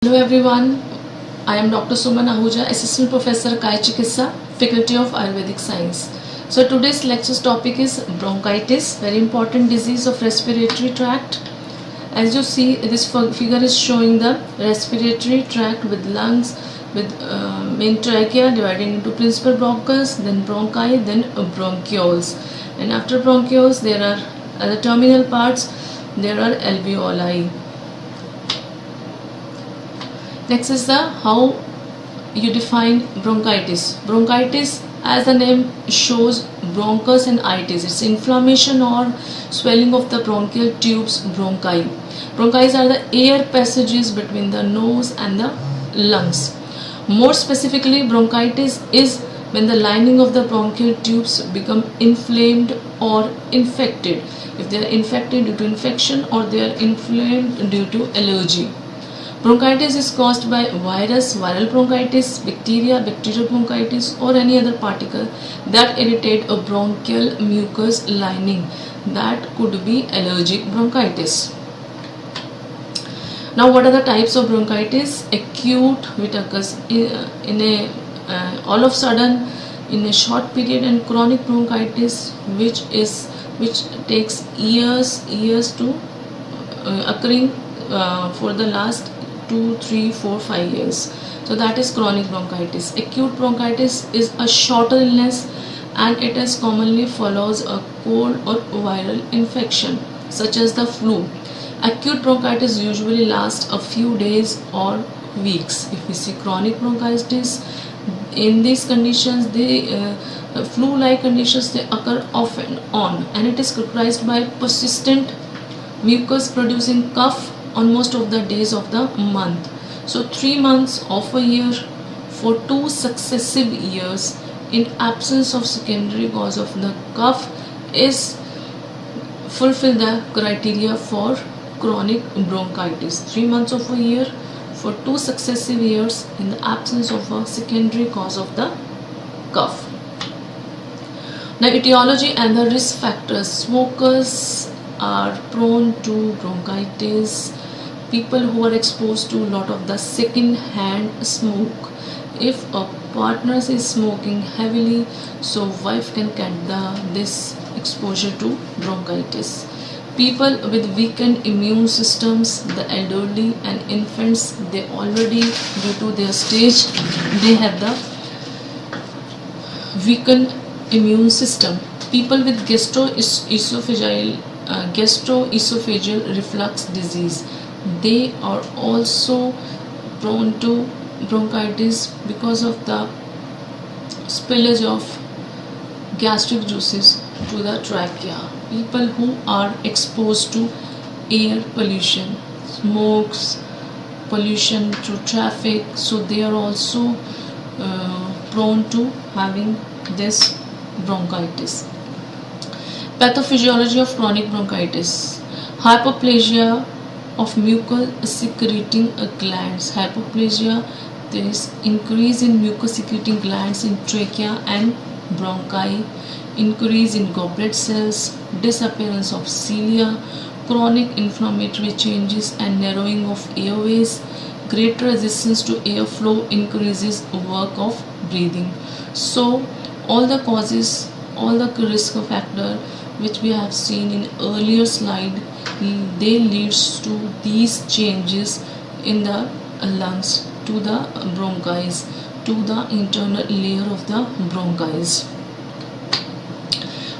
Hello everyone, I am Dr. Suman Ahuja, Assistant Professor Kai Chikitsa, Faculty of Ayurvedic Science. So today's lecture's topic is bronchitis, very important disease of respiratory tract. As you see, this figure is showing the respiratory tract with lungs, with main trachea dividing into principal bronchus, then bronchi, then bronchioles. And after bronchioles, there are other terminal parts, there are alveoli. Next is the how you define bronchitis. Bronchitis, as the name shows, bronchus and itis. It's inflammation or swelling of the bronchial tubes, bronchi. Bronchi are the air passages between the nose and the lungs. More specifically, bronchitis is when the lining of the bronchial tubes become inflamed or infected. If they are infected due to infection or they are inflamed due to allergy. Bronchitis is caused by virus, viral bronchitis, bacteria, bacterial bronchitis, or any other particle that irritate a bronchial mucus lining. That could be allergic bronchitis. Now, what are the types of bronchitis? Acute, which occurs in a all of a sudden in a short period, and chronic bronchitis, which takes years to occurring for the last 2, 3, 4, 5 years. So that is chronic bronchitis. Acute bronchitis is a shorter illness and it is commonly follows a cold or viral infection such as the flu. Acute bronchitis usually lasts a few days or weeks. If we see chronic bronchitis, in these conditions, flu-like conditions, they occur off and on, and it is characterized by persistent mucus producing cough on most of the days of the month. So 3 months of a year for 2 successive years in absence of secondary cause of the cough is fulfill the criteria for chronic bronchitis. 3 months of a year for 2 successive years in the absence of a secondary cause of the cough. Now, etiology and the risk factors. Smokers are prone to bronchitis. People who are exposed to a lot of the second hand smoke. If a partner is smoking heavily, so wife can get this exposure to bronchitis. People with weakened immune systems, the elderly and infants, they already, due to their stage, they have the weakened immune system. People with gastroesophageal reflux disease, they are also prone to bronchitis because of the spillage of gastric juices to the trachea. People who are exposed to air pollution, smokes, pollution through traffic, so they are also prone to having this bronchitis. Pathophysiology of chronic bronchitis. Hyperplasia of mucus secreting glands. Hyperplasia, there is increase in mucus secreting glands in trachea and bronchi, increase in goblet cells, disappearance of cilia, chronic inflammatory changes and narrowing of airways, greater resistance to airflow, increases work of breathing. So all the causes, all the risk factor which we have seen in earlier slide, they leads to these changes in the lungs, to the bronchi, to the internal layer of the bronchi.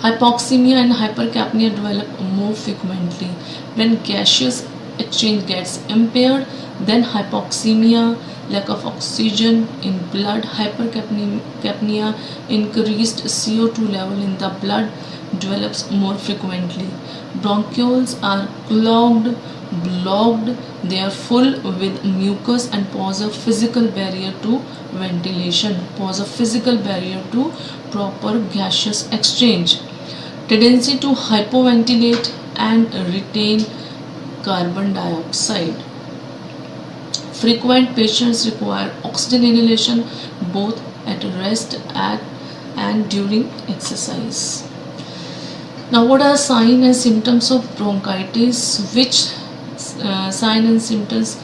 Hypoxemia and hypercapnia develop more frequently. When gaseous exchange gets impaired, then hypoxemia, lack of oxygen in blood, hypercapnia, increased CO2 level in the blood develops more frequently. Bronchioles are clogged, blocked, they are full with mucus and pose a physical barrier to ventilation, pose a physical barrier to proper gaseous exchange. Tendency to hypoventilate and retain carbon dioxide. Frequent patients require oxygen inhalation both at rest and during exercise. Now, what are signs and symptoms of bronchitis? Which signs and symptoms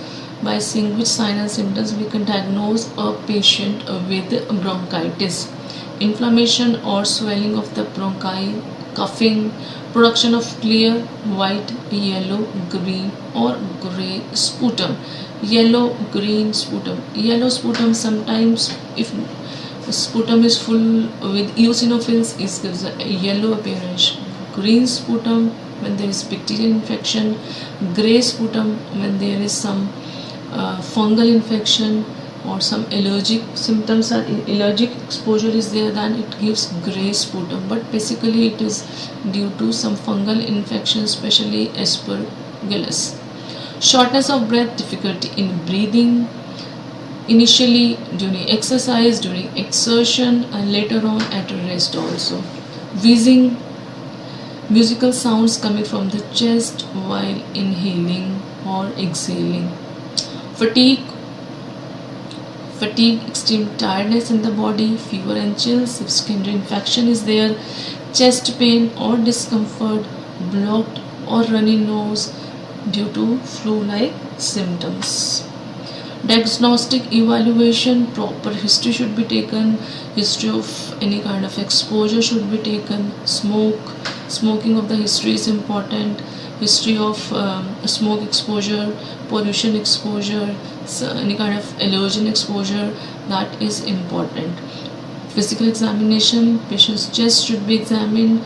By seeing which signs and symptoms we can diagnose a patient with bronchitis. Inflammation or swelling of the bronchi, coughing, production of clear, white, yellow, green or grey sputum. Yellow, green sputum. Yellow sputum, sometimes if sputum is full with eosinophils, it gives a yellow appearance. Green sputum when there is bacterial infection. Grey sputum when there is some fungal infection or some allergic symptoms or allergic exposure is there, then it gives grey sputum, but basically it is due to some fungal infection, especially aspergillus. Shortness of breath, difficulty in breathing, initially during exercise, during exertion, and later on at rest also. Wheezing, musical sounds coming from the chest while inhaling or exhaling. Fatigue, extreme tiredness in the body, fever and chills if secondary infection is there, chest pain or discomfort, blocked or runny nose due to flu-like symptoms. Diagnostic evaluation, proper history should be taken, history of any kind of exposure should be taken, smoking of the history is important, history of smoke exposure, pollution exposure, so any kind of allergen exposure, that is important. Physical examination, patient's chest should be examined,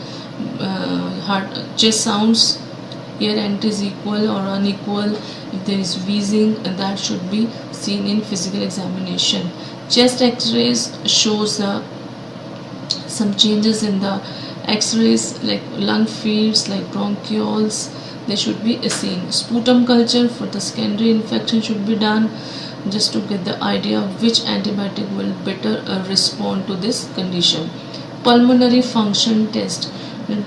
chest sounds, air entry is equal or unequal, if there is wheezing, that should be seen in physical examination. Chest x-rays shows some changes in the x-rays like lung fields, like bronchioles, they should be seen. Sputum culture for the secondary infection should be done, just to get the idea of which antibiotic will better respond to this condition. Pulmonary function test,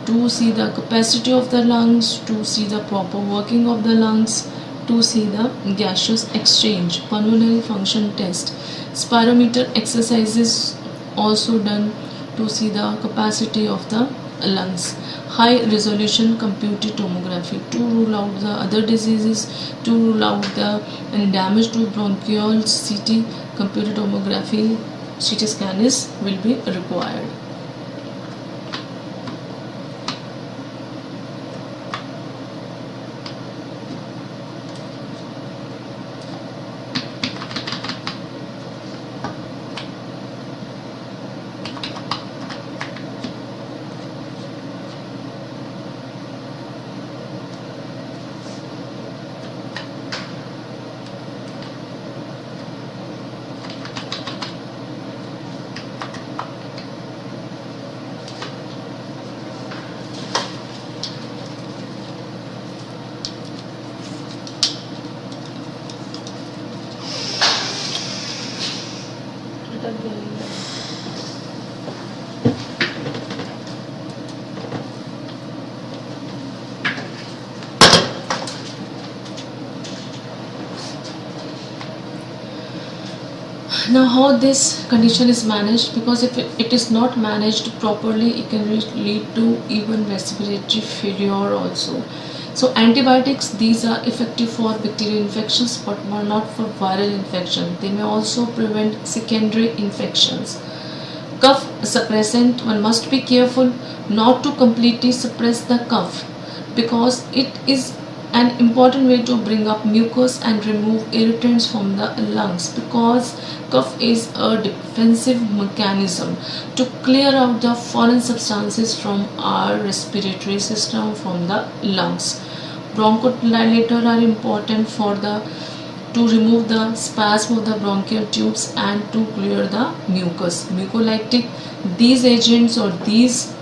to see the capacity of the lungs, to see the proper working of the lungs, to see the gaseous exchange. Pulmonary function test. Spirometer exercises also done to see the capacity of the lungs. High resolution computed tomography to rule out the other diseases, to rule out the any damage to bronchioles. CT computed tomography, CT scan will be required. Now, how this condition is managed, because if it is not managed properly, it can lead to even respiratory failure also. So antibiotics, these are effective for bacterial infections but are not for viral infection. They may also prevent secondary infections. Cough suppressant, one must be careful not to completely suppress the cough, because it is an important way to bring up mucus and remove irritants from the lungs, because cough is a defensive mechanism to clear out the foreign substances from our respiratory system, from the lungs. Bronchodilator are important for to remove the spasm of the bronchial tubes and to clear the mucus. Mucolytic, these agents or these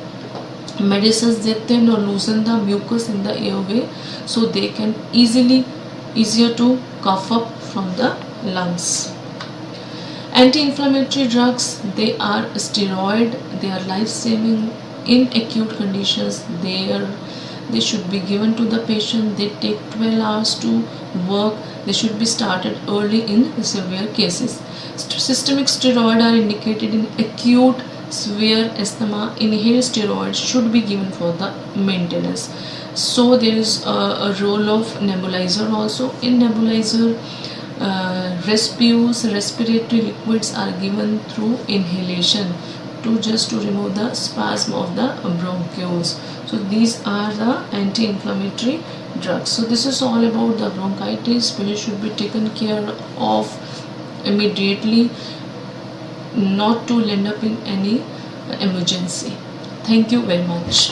medicines, they thin or loosen the mucus in the airway, so they can easier to cough up from the lungs. Anti-inflammatory drugs, they are steroid, they are life-saving in acute conditions. They should be given to the patient. They take 12 hours to work. They should be started early in severe cases. Systemic steroids are indicated in acute severe asthma. Inhaled steroids should be given for the maintenance. So there is a role of nebulizer also. In nebulizer, respiratory liquids are given through inhalation to remove the spasm of the bronchioles. So these are the anti-inflammatory drugs. So this is all about the bronchitis, which should be taken care of immediately, not to end up in any emergency. Thank you very much.